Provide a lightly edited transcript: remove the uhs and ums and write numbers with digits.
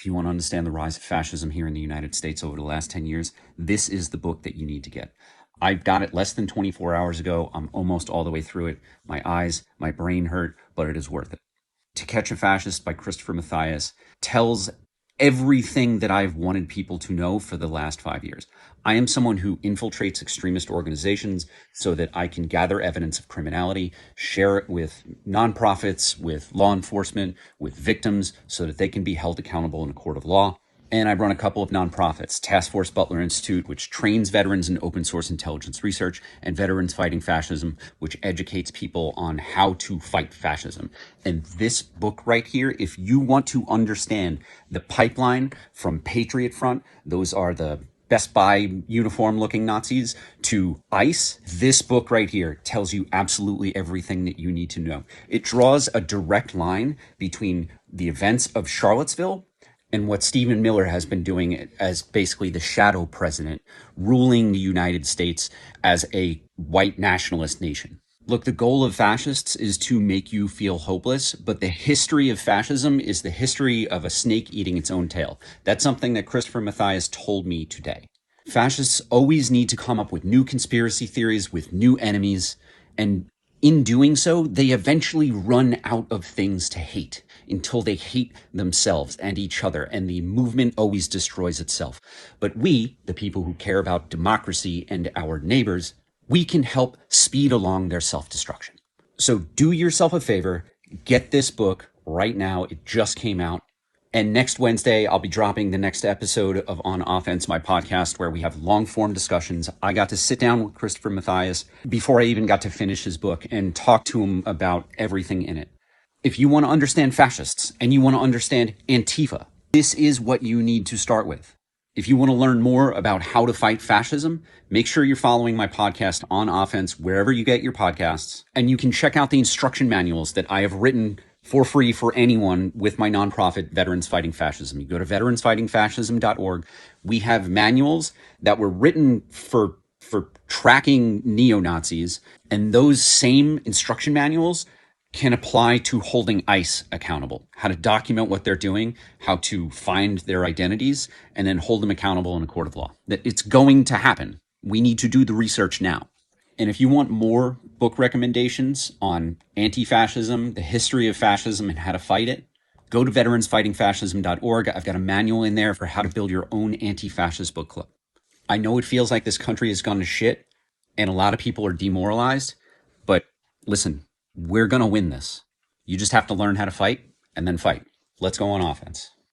If you want to understand the rise of fascism here in the United States over the last 10 years, this is the book that you need to get. I got it less than 24 hours ago. I'm almost all the way through it. My eyes, my brain hurt, but it is worth it. To Catch a Fascist by Christopher Mathias tells everything that I've wanted people to know for the last 5 years. I am someone who infiltrates extremist organizations so that I can gather evidence of criminality, share it with nonprofits, with law enforcement, with victims, so that they can be held accountable in a court of law. And I run a couple of nonprofits, Task Force Butler Institute, which trains veterans in open source intelligence research, and Veterans Fighting Fascism, which educates people on how to fight fascism. And this book right here, if you want to understand the pipeline from Patriot Front, those are the Best Buy uniform looking Nazis, to ICE, this book right here tells you absolutely everything that you need to know. It draws a direct line between the events of Charlottesville and what Stephen Miller has been doing as basically the shadow president, ruling the United States as a white nationalist nation. Look, the goal of fascists is to make you feel hopeless, but the history of fascism is the history of a snake eating its own tail. That's something that Christopher Mathias told me today. Fascists always need to come up with new conspiracy theories, with new enemies, and in doing so, they eventually run out of things to hate until they hate themselves and each other, and the movement always destroys itself. But we, the people who care about democracy and our neighbors, we can help speed along their self-destruction. So do yourself a favor, get this book right now. It just came out. And next Wednesday, I'll be dropping the next episode of On Offense, my podcast, where we have long-form discussions. I got to sit down with Christopher Mathias before I even got to finish his book and talk to him about everything in it. If you want to understand fascists and you want to understand Antifa, this is what you need to start with. If you want to learn more about how to fight fascism, make sure you're following my podcast On Offense wherever you get your podcasts. And you can check out the instruction manuals that I have written for free for anyone with my nonprofit, Veterans Fighting Fascism. You go to veteransfightingfascism.org. We have manuals that were written for tracking neo-Nazis, and those same instruction manuals can apply to holding ICE accountable, how to document what they're doing, how to find their identities, and then hold them accountable in a court of law. That it's going to happen. We need to do the research now. And if you want more book recommendations on anti-fascism, the history of fascism, and how to fight it, go to veteransfightingfascism.org. I've got a manual in there for how to build your own anti-fascist book club. I know it feels like this country has gone to shit and a lot of people are demoralized, but listen, we're going to win this. You just have to learn how to fight and then fight. Let's go on offense.